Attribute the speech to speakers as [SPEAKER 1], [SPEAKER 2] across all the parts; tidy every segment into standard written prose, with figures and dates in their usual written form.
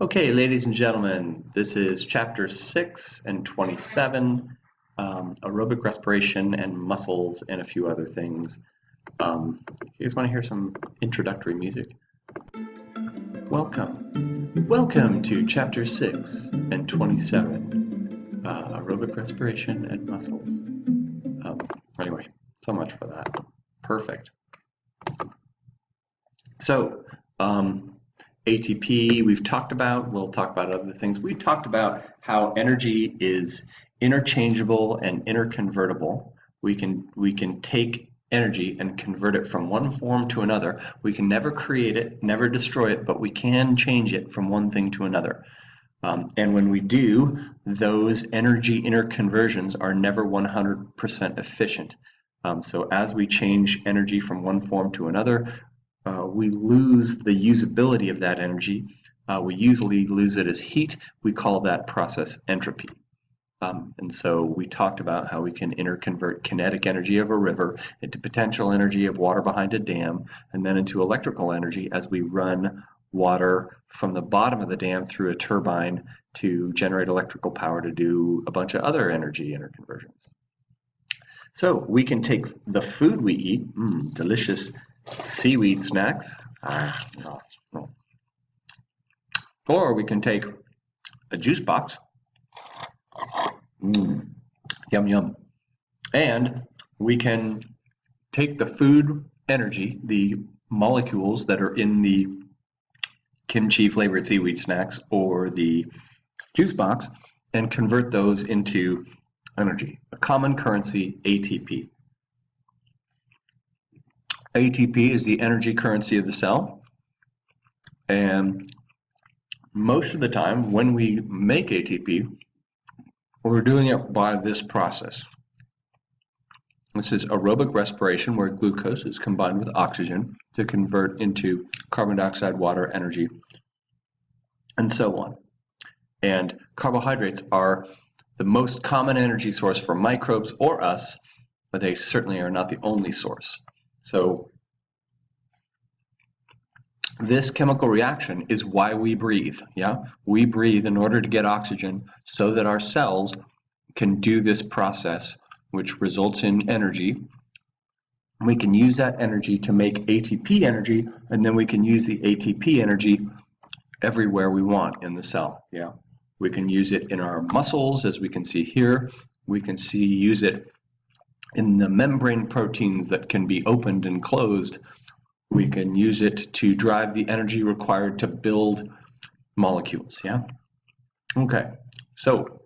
[SPEAKER 1] Okay, ladies and gentlemen, this is chapter 6 and 27, aerobic respiration and muscles and a few other things. You guys want to hear some introductory music? Welcome to chapter 6 and 27, aerobic respiration and muscles. Anyway, so much for that. Perfect. So, ATP we've talked about, we'll talk about other things. We talked about how energy is interchangeable and interconvertible. We can take energy and convert it from one form to another. We can never create it, never destroy it, but we can change it from one thing to another. And when we do, those energy interconversions are never 100% efficient. So as we change energy from one form to another, we lose the usability of that energy. We usually lose it as heat. We call that process entropy. And so we talked about how we can interconvert kinetic energy of a river into potential energy of water behind a dam, and then into electrical energy as we run water from the bottom of the dam through a turbine to generate electrical power to do a bunch of other energy interconversions. So we can take the food we eat, delicious seaweed snacks, no. Or we can take a juice box, yum yum, and we can take the food energy, the molecules that are in the kimchi flavored seaweed snacks or the juice box, and convert those into energy, a common currency, ATP. ATP is the energy currency of the cell, and most of the time when we make ATP, we're doing it by this process. This is aerobic respiration, where glucose is combined with oxygen to convert into carbon dioxide, water, energy, and so on. And carbohydrates are the most common energy source for microbes or us, but they certainly are not the only source. So this chemical reaction is why we breathe. We breathe in order to get oxygen so that our cells can do this process, which results in energy. We can use that energy to make ATP energy, and then we can use the ATP energy everywhere we want in the cell. We can use it in our muscles, as we can see here. We can use it in the membrane proteins that can be opened and closed. We can use it to drive the energy required to build molecules. Okay, so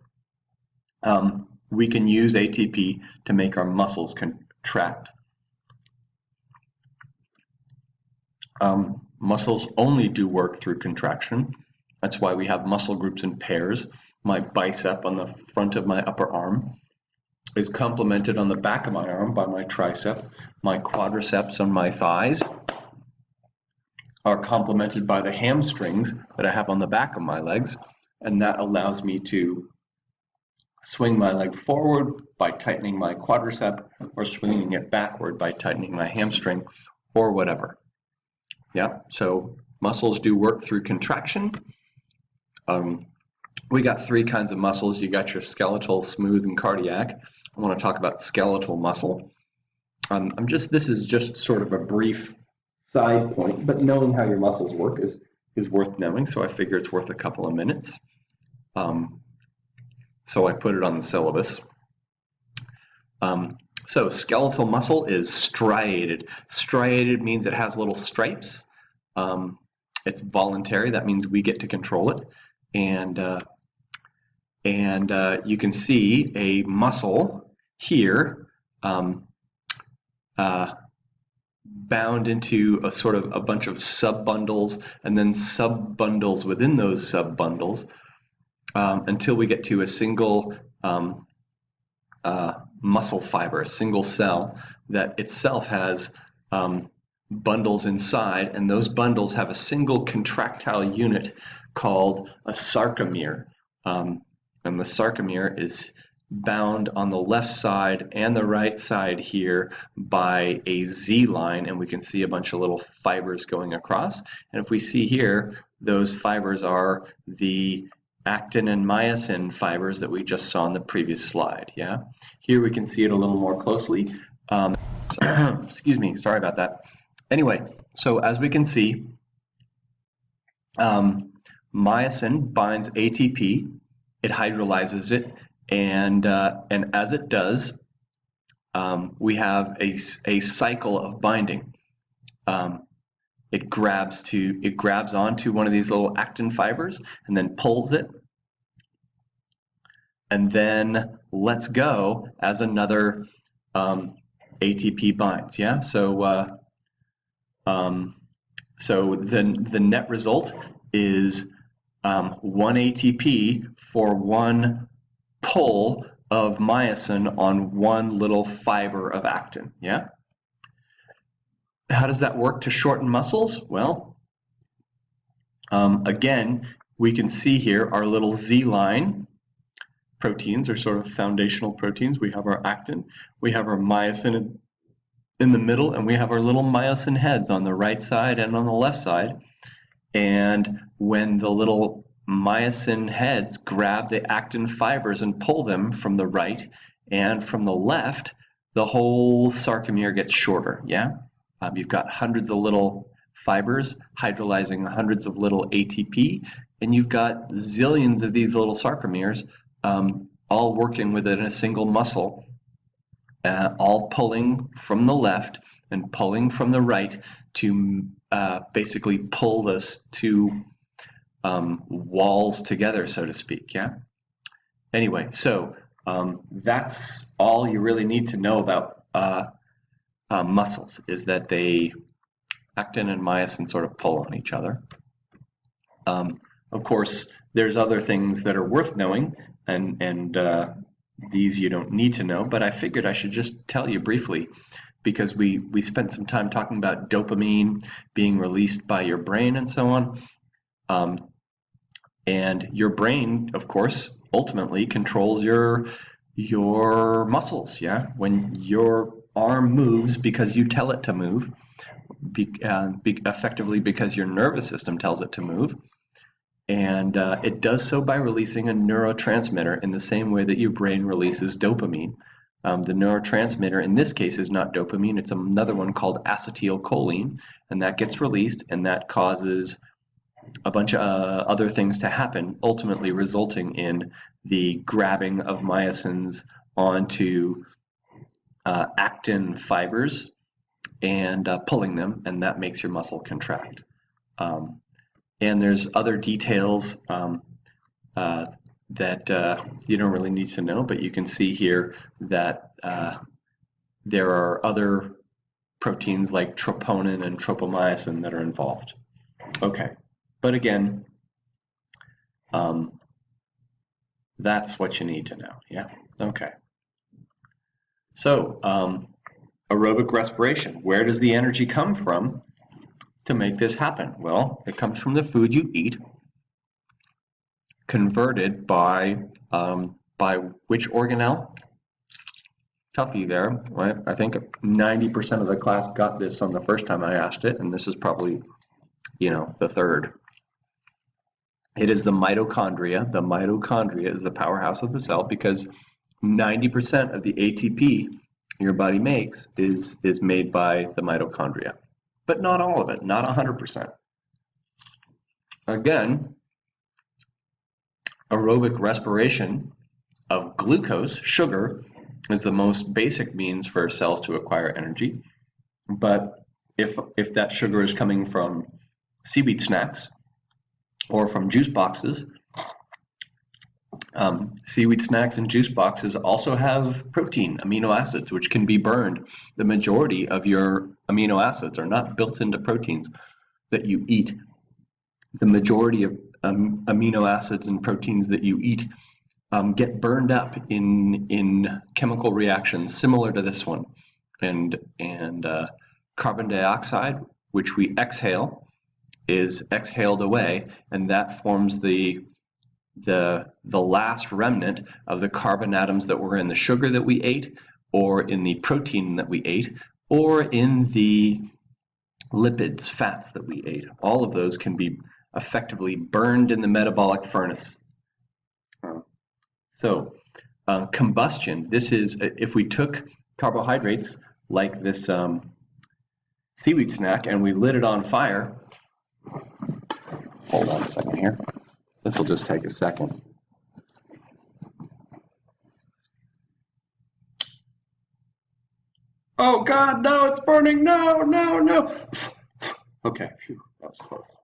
[SPEAKER 1] we can use ATP to make our muscles contract. Muscles only do work through contraction. That's why we have muscle groups in pairs. My bicep on the front of my upper arm is complemented on the back of my arm by my tricep. My quadriceps on my thighs are complemented by the hamstrings that I have on the back of my legs, and that allows me to swing my leg forward by tightening my quadricep, or swinging it backward by tightening my hamstring, or whatever. So muscles do work through contraction. We got three kinds of muscles. You got your skeletal, smooth, and cardiac. I want to talk about skeletal muscle. This is just sort of a brief side point, but knowing how your muscles work is worth knowing, so I figure it's worth a couple of minutes. So I put it on the syllabus. So skeletal muscle is striated. Striated means it has little stripes. It's voluntary. That means we get to control it. And you can see a muscle here bound into a sort of a bunch of sub-bundles, and then sub-bundles within those sub-bundles, until we get to a single muscle fiber, a single cell that itself has bundles inside, and those bundles have a single contractile unit called a sarcomere. And the sarcomere is bound on the left side and the right side here by a Z line, and we can see a bunch of little fibers going across. And if we see here, those fibers are the actin and myosin fibers that we just saw in the previous slide. Yeah, here we can see it a little more closely. Excuse me, sorry about that. Anyway, so as we can see, myosin binds ATP, it hydrolyzes it, and as it does, we have a cycle of binding. It grabs onto one of these little actin fibers and then pulls it, and then lets go as another ATP binds. Yeah, so the net result is 1 ATP for 1 pull of myosin on 1 little fiber of actin. Yeah. How does that work to shorten muscles? Well, again, we can see here our little Z line proteins are sort of foundational proteins. We have our actin, we have our myosin in the middle, and we have our little myosin heads on the right side and on the left side. And when the little myosin heads grab the actin fibers and pull them from the right and from the left, the whole sarcomere gets shorter. Yeah, you've got hundreds of little fibers hydrolyzing hundreds of little ATP, and you've got zillions of these little sarcomeres all working within a single muscle, all pulling from the left and pulling from the right to basically pull those two walls together, so to speak. Yeah. Anyway, so that's all you really need to know about muscles, is that they actin and myosin sort of pull on each other. Of course, there's other things that are worth knowing, and these you don't need to know, but I figured I should just tell you briefly, because we spent some time talking about dopamine being released by your brain and so on. And your brain, of course, ultimately controls your muscles. Yeah, when your arm moves because you tell it to move, effectively because your nervous system tells it to move, and it does so by releasing a neurotransmitter in the same way that your brain releases dopamine. The neurotransmitter in this case is not dopamine, it's another one called acetylcholine, and that gets released, and that causes a bunch of other things to happen, ultimately resulting in the grabbing of myosins onto actin fibers and pulling them, and that makes your muscle contract. And there's other details that you don't really need to know, but you can see here that there are other proteins like troponin and tropomyosin that are involved. Okay, but again, that's what you need to know. Yeah, okay. So aerobic respiration, where does the energy come from to make this happen? Well, it comes from the food you eat, converted by which organelle? Toughie there, right? I think 90% of the class got this on the first time I asked it, and this is probably, the third. It is the mitochondria. The mitochondria is the powerhouse of the cell, because 90% of the ATP your body makes is made by the mitochondria, but not all of it, not 100%. Again, aerobic respiration of glucose, sugar, is the most basic means for cells to acquire energy. But if that sugar is coming from seaweed snacks or from juice boxes, seaweed snacks and juice boxes also have protein, amino acids, which can be burned. The majority of your amino acids are not built into proteins that you eat. The majority of amino acids and proteins that you eat get burned up in chemical reactions similar to this one, and carbon dioxide, which we exhale, is exhaled away, and that forms the the last remnant of the carbon atoms that were in the sugar that we ate, or in the protein that we ate, or in the lipids, fats that we ate. All of those can be effectively burned in the metabolic furnace. Combustion, this is, if we took carbohydrates like this seaweed snack and we lit it on fire. Hold on a second here. This will just take a second. Oh God, no, it's burning, no, no, no. Okay, phew, that was close.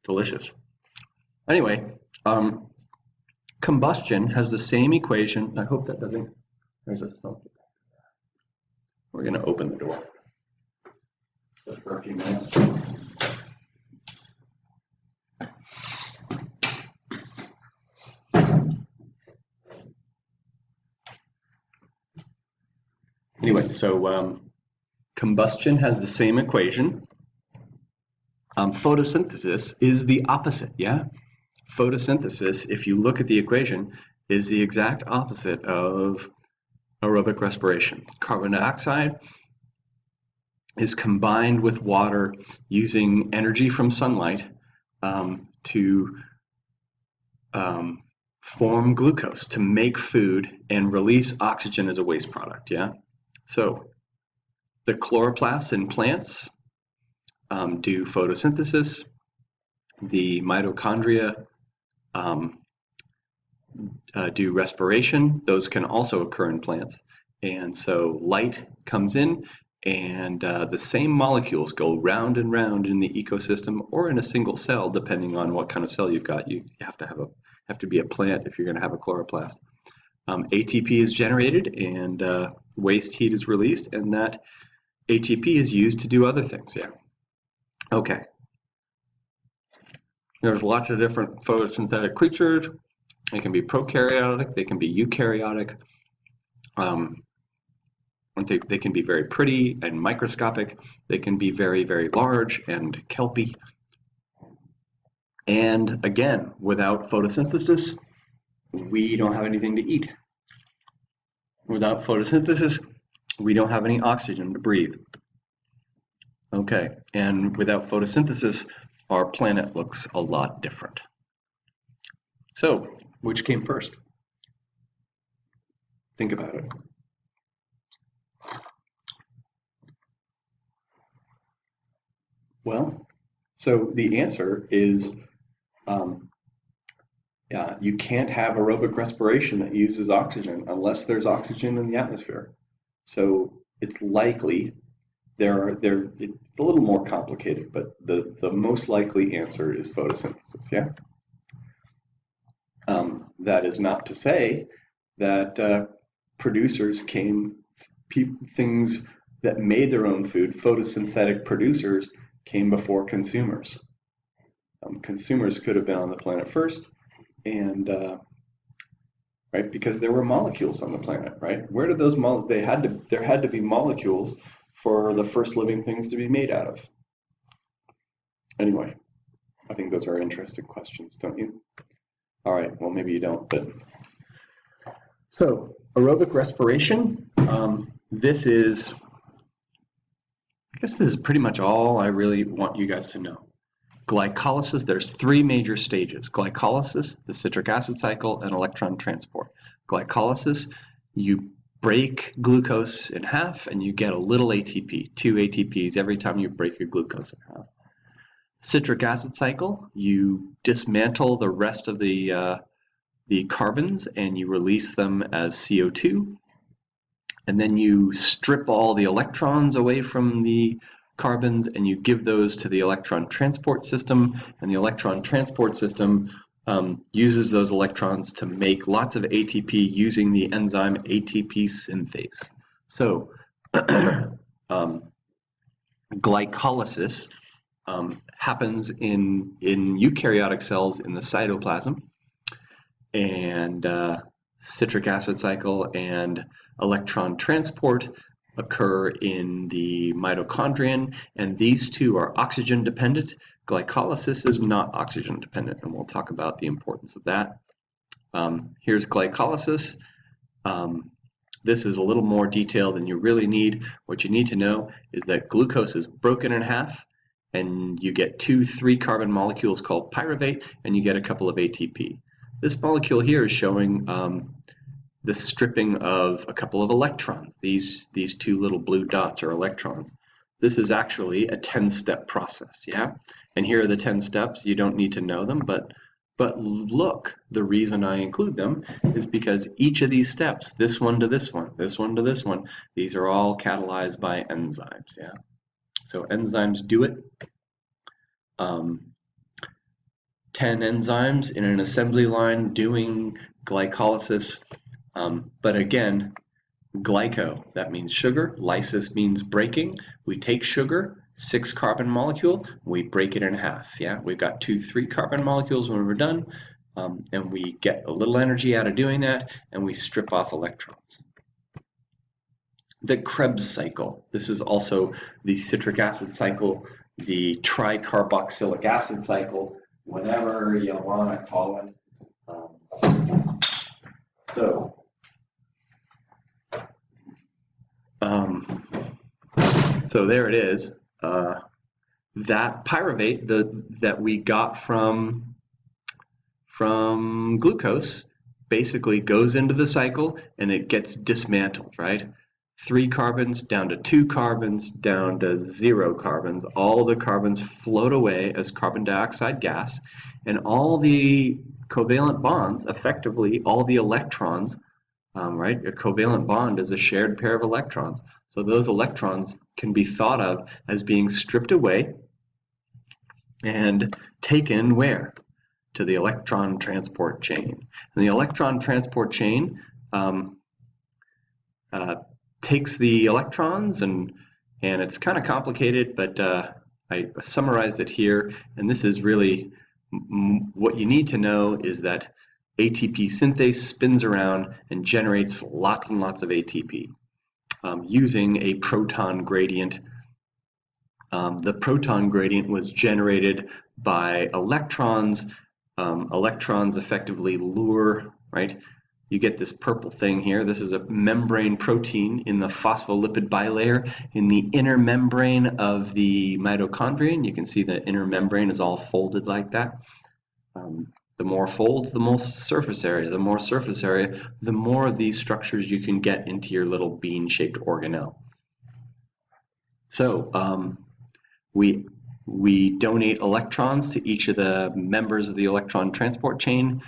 [SPEAKER 1] Delicious. Anyway, combustion has the same equation. I hope that doesn't, there's a smoke. We're gonna open the door just for a few minutes. Anyway, so combustion has the same equation. Photosynthesis is the opposite, yeah? Photosynthesis, if you look at the equation, is the exact opposite of aerobic respiration. Carbon dioxide is combined with water using energy from sunlight to form glucose, to make food and release oxygen as a waste product, yeah? So the chloroplasts in plants do photosynthesis. The mitochondria do respiration. Those can also occur in plants. And so light comes in, and the same molecules go round and round in the ecosystem or in a single cell, depending on what kind of cell you've got. You have to be a plant if you're going to have a chloroplast. ATP is generated and waste heat is released, and that ATP is used to do other things. Yeah. Okay. There's lots of different photosynthetic creatures. They can be prokaryotic, they can be eukaryotic. They can be very pretty and microscopic. They can be very, very large and kelpy. And again, without photosynthesis, we don't have anything to eat. Without photosynthesis, we don't have any oxygen to breathe. Okay, and without photosynthesis, our planet looks a lot different. So, which came first? Think about it. Well, so the answer is you can't have aerobic respiration that uses oxygen unless there's oxygen in the atmosphere. So it's likely it's a little more complicated, but the most likely answer is photosynthesis, yeah? That is not to say that producers things that made their own food, photosynthetic producers, came before consumers. Consumers could have been on the planet first, and right, because there were molecules on the planet, right? Where did those there had to be molecules for the first living things to be made out of. Anyway, I think those are interesting questions, don't you? All right, well, maybe you don't, but so aerobic respiration. This is pretty much all I really want you guys to know. Glycolysis, there's three major stages. Glycolysis, the citric acid cycle, and electron transport. Glycolysis, you break glucose in half and you get a little ATP, 2 ATPs every time you break your glucose in half. Citric acid cycle, you dismantle the rest of the carbons and you release them as CO2. And then you strip all the electrons away from the carbons and you give those to the electron transport system, and the electron transport system uses those electrons to make lots of ATP using the enzyme ATP synthase. So glycolysis happens in eukaryotic cells in the cytoplasm, and citric acid cycle and electron transport occur in the mitochondrion, and these two are oxygen dependent. Glycolysis is not oxygen dependent, and we'll talk about the importance of that. Here's glycolysis. This is a little more detail than you really need. What you need to know is that glucose is broken in half, and you get 2 3-carbon molecules called pyruvate, and you get a couple of ATP. This molecule here is showing the stripping of a couple of electrons. These 2 little blue dots are electrons. This is actually a 10-step process, yeah? And here are the 10 steps. You don't need to know them, but look, the reason I include them is because each of these steps, this one to this one, this one to this one, these are all catalyzed by enzymes, yeah? So enzymes do it. 10 enzymes in an assembly line doing glycolysis. But again, glyco, that means sugar. Lysis means breaking. We take sugar, 6-carbon molecule, we break it in half. Yeah, we've got 2 3-carbon molecules when we're done, and we get a little energy out of doing that, and we strip off electrons. The Krebs cycle. This is also the citric acid cycle, the tricarboxylic acid cycle, whatever you want to call it. So there it is. That pyruvate that we got from glucose basically goes into the cycle and it gets dismantled, right? 3 carbons down to 2 carbons down to 0 carbons. All the carbons float away as carbon dioxide gas, and all the covalent bonds, effectively all the electrons, right? A covalent bond is a shared pair of electrons. So those electrons can be thought of as being stripped away and taken where? To the electron transport chain. And the electron transport chain takes the electrons, and it's kind of complicated, but I summarized it here. And this is really what you need to know is that ATP synthase spins around and generates lots and lots of ATP. Using a proton gradient. The proton gradient was generated by electrons. Electrons effectively lure, right? You get this purple thing here. This is a membrane protein in the phospholipid bilayer in the inner membrane of the mitochondrion. You can see the inner membrane is all folded like that. The more folds, the more surface area. The more surface area, the more of these structures you can get into your little bean-shaped organelle. So we donate electrons to each of the members of the electron transport chain.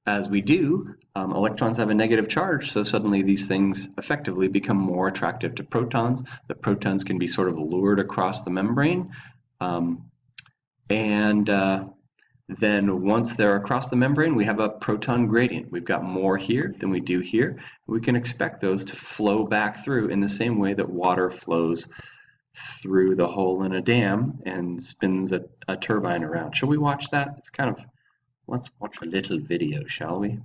[SPEAKER 1] As we do, electrons have a negative charge, so suddenly these things effectively become more attractive to protons. The protons can be sort of lured across the membrane, then once they're across the membrane, we have a proton gradient. We've got more here than we do here. We can expect those to flow back through in the same way that water flows through the hole in a dam and spins a turbine around. Shall we watch that? It's kind of, let's watch a little video, shall we?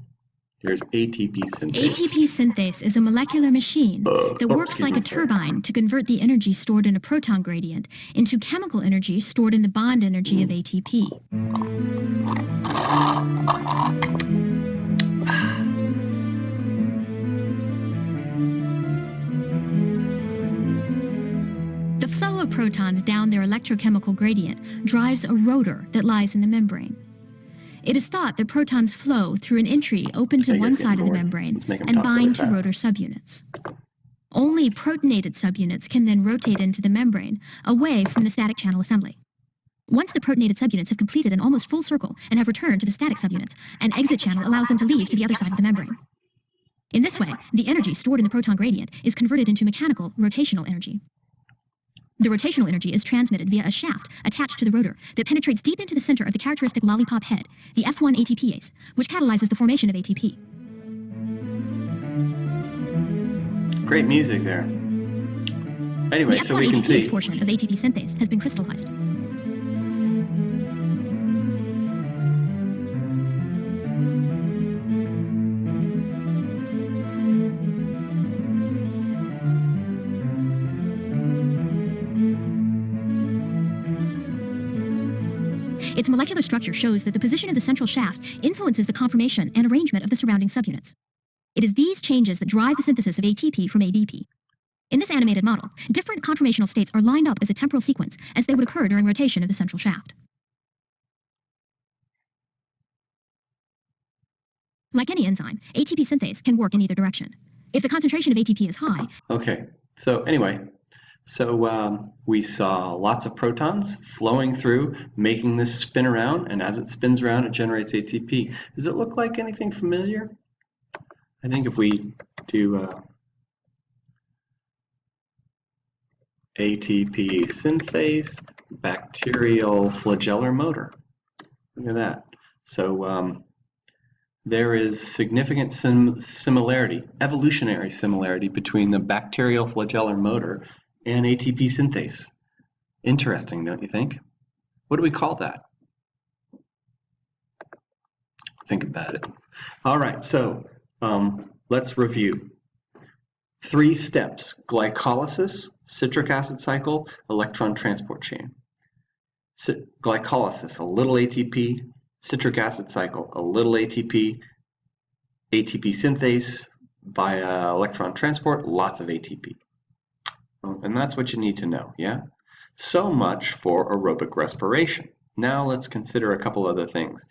[SPEAKER 1] Here's ATP synthase.
[SPEAKER 2] ATP synthase is a molecular machine that works like a turbine to convert the energy stored in a proton gradient into chemical energy stored in the bond energy of ATP. The flow of protons down their electrochemical gradient drives a rotor that lies in the membrane. It is thought that protons flow through an entry open to one side of the membrane and bind to rotor subunits. Only protonated subunits can then rotate into the membrane, away from the static channel assembly. Once the protonated subunits have completed an almost full circle and have returned to the static subunits, an exit channel allows them to leave to the other side of the membrane. In this way, the energy stored in the proton gradient is converted into mechanical rotational energy. The rotational energy is transmitted via a shaft attached to the rotor that penetrates deep into the center of the characteristic lollipop head, the F1 ATPase, which catalyzes the formation of ATP.
[SPEAKER 1] Great music there. Anyway, so we can see
[SPEAKER 2] the F1 ATPase portion of ATP synthase has been crystallized. Its molecular structure shows that the position of the central shaft influences the conformation and arrangement of the surrounding subunits. It is these changes that drive the synthesis of ATP from ADP. In this animated model, different conformational states are lined up as a temporal sequence as they would occur during rotation of the central shaft. Like any enzyme, ATP synthase can work in either direction. If the concentration of ATP is high...
[SPEAKER 1] Okay, so anyway, we saw lots of protons flowing through, making this spin around, and as it spins around, it generates ATP. Does it look like anything familiar? I think if we do ATP synthase, bacterial flagellar motor. Look at that. So there is significant similarity, evolutionary similarity between the bacterial flagellar motor and ATP synthase. Interesting, don't you think? What do we call that? Think about it. All right, so let's review. 3 steps: glycolysis, citric acid cycle, electron transport chain. Glycolysis, a little ATP, citric acid cycle, a little ATP, ATP synthase via electron transport, lots of ATP. And that's what you need to know, yeah? So much for aerobic respiration. Now let's consider a couple other things.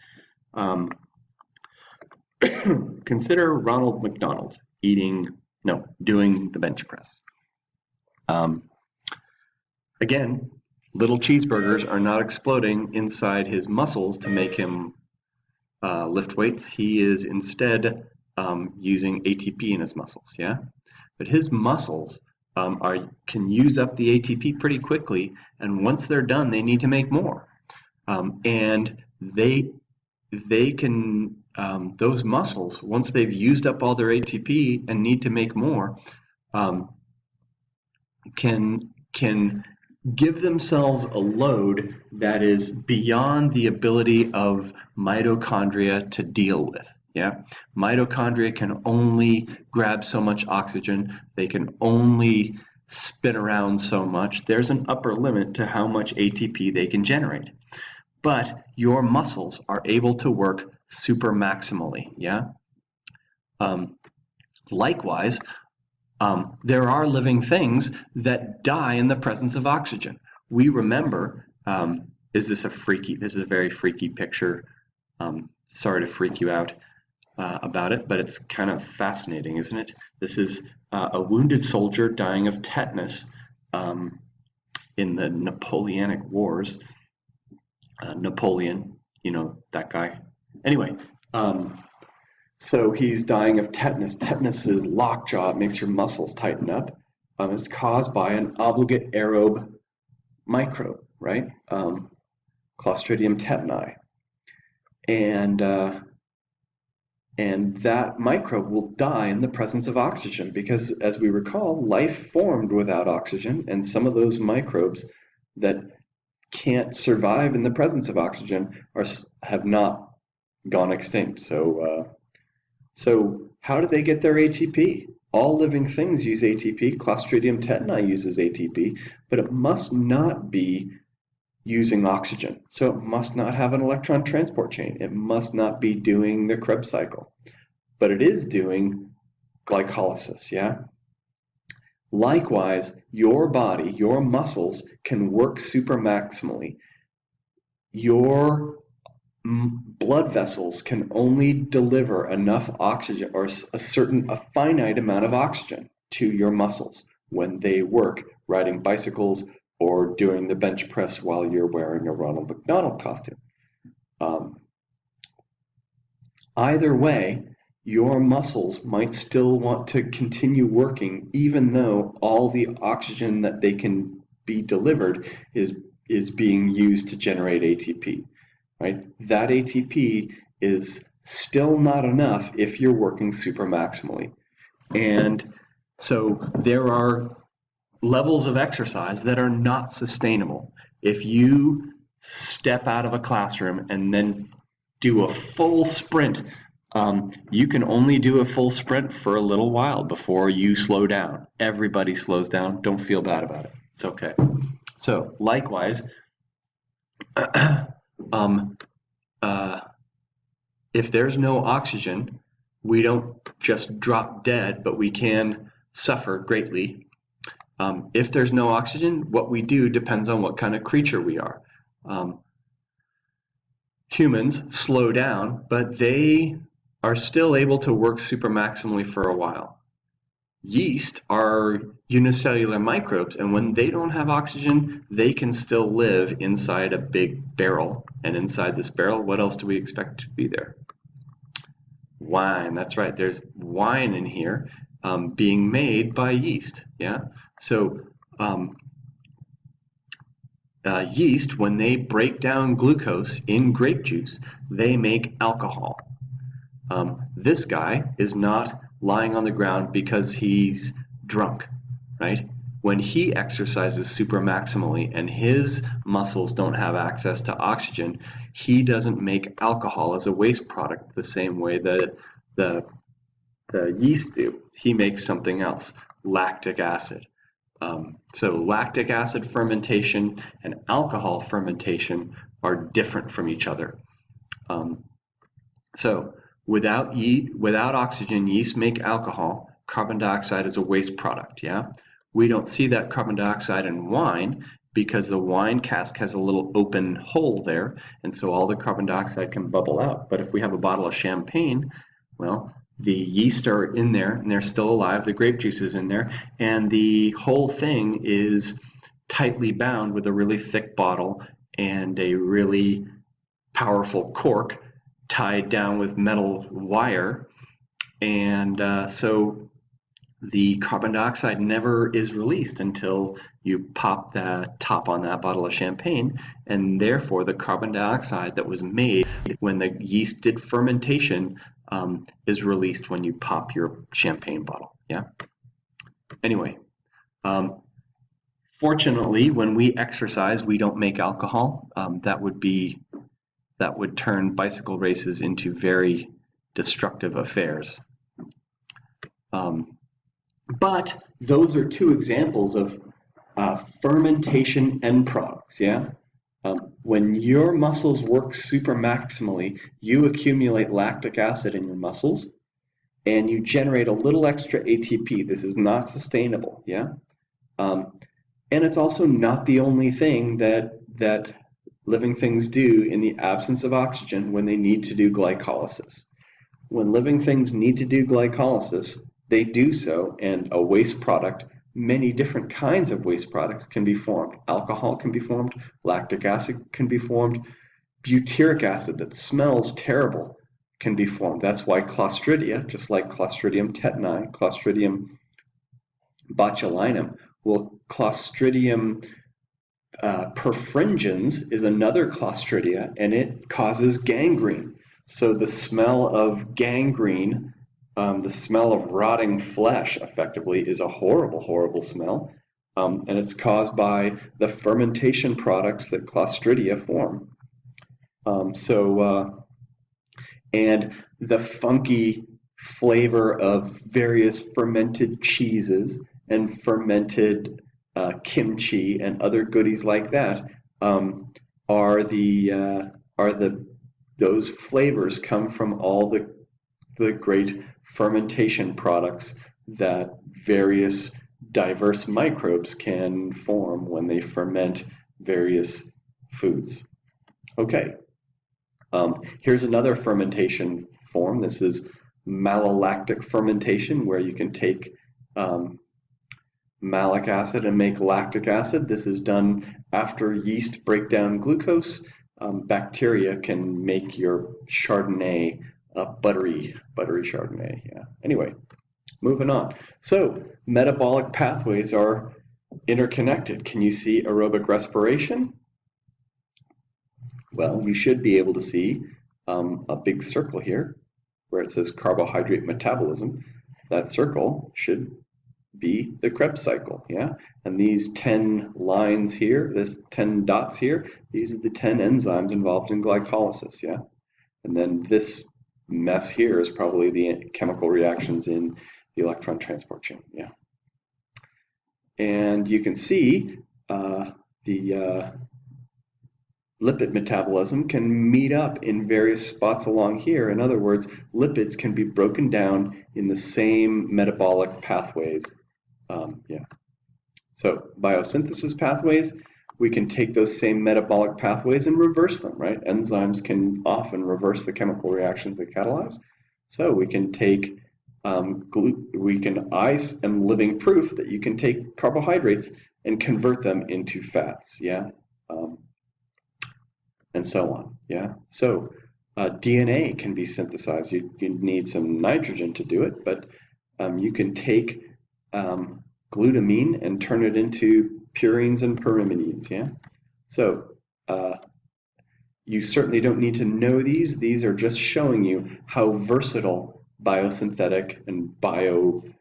[SPEAKER 1] Consider Ronald McDonald doing the bench press. Again, little cheeseburgers are not exploding inside his muscles to make him lift weights. He is instead using ATP in his muscles, yeah? But his muscles can use up the ATP pretty quickly, and once they're done, they need to make more. And they can, those muscles, once they've used up all their ATP and need to make more, can give themselves a load that is beyond the ability of mitochondria to deal with. Yeah, mitochondria can only grab so much oxygen. They can only spin around so much. There's an upper limit to how much ATP they can generate. But your muscles are able to work super maximally. Yeah. Likewise, there are living things that die in the presence of oxygen. We remember, this is a very freaky picture. Sorry to freak you out about it, but it's kind of fascinating, isn't it? This is a wounded soldier dying of tetanus in the Napoleonic Wars. Napoleon, you know, that guy. Anyway, so he's dying of tetanus. Tetanus is lockjaw. It makes your muscles tighten up. It's caused by an obligate aerobe microbe, right? Clostridium tetani. And that microbe will die in the presence of oxygen because, as we recall, life formed without oxygen, and some of those microbes that can't survive in the presence of oxygen have not gone extinct. So how do they get their ATP? All living things use ATP. Clostridium tetani uses ATP, but it must not be using oxygen. So it must not have an electron transport chain. It must not be doing the Krebs cycle, but it is doing glycolysis, yeah? Likewise, your body, your muscles can work super maximally. Your blood vessels can only deliver enough oxygen or a finite amount of oxygen to your muscles when they work riding bicycles or doing the bench press while you're wearing a Ronald McDonald costume. Either way, your muscles might still want to continue working even though all the oxygen that they can be delivered is being used to generate ATP, right? That ATP is still not enough if you're working super maximally. And so there are levels of exercise that are not sustainable. If you step out of a classroom and then do a full sprint, you can only do a full sprint for a little while before you slow down. Everybody slows down. Don't feel bad about it. It's okay. So likewise, if there's no oxygen, we don't just drop dead, but we can suffer greatly. If there's no oxygen, what we do depends on what kind of creature we are. Humans slow down, but they are still able to work super maximally for a while. Yeast are unicellular microbes, and when they don't have oxygen, they can still live inside a big barrel. And inside this barrel, what else do we expect to be there? Wine. That's right. There's wine in here being made by yeast. Yeah. So yeast, when they break down glucose in grape juice, they make alcohol. This guy is not lying on the ground because he's drunk, right? When he exercises super maximally and his muscles don't have access to oxygen, he doesn't make alcohol as a waste product the same way that the yeast do. He makes something else, lactic acid. So lactic acid fermentation and alcohol fermentation are different from each other. So without oxygen, yeast make alcohol. Carbon dioxide is a waste product, yeah? We don't see that carbon dioxide in wine because the wine cask has a little open hole there, and so all the carbon dioxide can bubble out. But if we have a bottle of champagne, well, the yeast are in there and they're still alive, the grape juice is in there, and the whole thing is tightly bound with a really thick bottle and a really powerful cork tied down with metal wire, and so the carbon dioxide never is released until you pop the top on that bottle of champagne, and therefore the carbon dioxide that was made when the yeast did fermentation is released when you pop your champagne bottle. Yeah. Anyway, fortunately, when we exercise, we don't make alcohol. That would turn bicycle races into very destructive affairs. But those are two examples of fermentation end products, yeah? When your muscles work super maximally, you accumulate lactic acid in your muscles, and you generate a little extra ATP. This is not sustainable, yeah? And it's also not the only thing that living things do in the absence of oxygen when they need to do glycolysis. When living things need to do glycolysis, they do so, and a waste product, many different kinds of waste products can be formed. Alcohol can be formed, lactic acid can be formed, butyric acid that smells terrible can be formed. That's why Clostridia, just like Clostridium tetani, Clostridium botulinum, well, Clostridium perfringens is another Clostridia, and it causes gangrene. So the smell of gangrene, the smell of rotting flesh, effectively, is a horrible, horrible smell, and it's caused by the fermentation products that Clostridia form. And the funky flavor of various fermented cheeses and fermented kimchi and other goodies like that those flavors come from all the great fermentation products that various diverse microbes can form when they ferment various foods. Okay, here's another fermentation form. This is malolactic fermentation, where you can take malic acid and make lactic acid. This is done after yeast break down glucose. Bacteria can make your Chardonnay buttery Chardonnay. Yeah. Anyway, moving on. So metabolic pathways are interconnected. Can you see aerobic respiration? Well, you should be able to see a big circle here where it says carbohydrate metabolism. That circle should be the Krebs cycle, yeah? And these 10 lines here, this 10 dots here, these are the 10 enzymes involved in glycolysis, yeah? And then this mess here is probably the chemical reactions in the electron transport chain, yeah? And you can see lipid metabolism can meet up in various spots along here. In other words, lipids can be broken down in the same metabolic pathways. So biosynthesis pathways, we can take those same metabolic pathways and reverse them, right? Enzymes can often reverse the chemical reactions they catalyze. So we can take, I am living proof that you can take carbohydrates and convert them into fats, yeah? And so on, yeah? So DNA can be synthesized. You need some nitrogen to do it, but you can take glutamine and turn it into purines and pyrimidines, yeah? So you certainly don't need to know these. These are just showing you how versatile biosynthetic and degradative,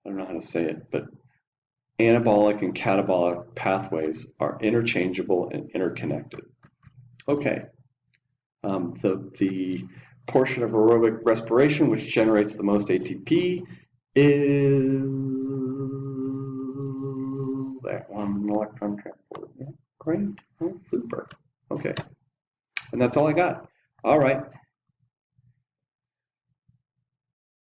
[SPEAKER 1] I don't know how to say it, but anabolic and catabolic pathways are interchangeable and interconnected. Okay, the portion of aerobic respiration which generates the most ATP is that one, electron transport. Yeah, great, oh, super. Okay, and that's all I got. All right.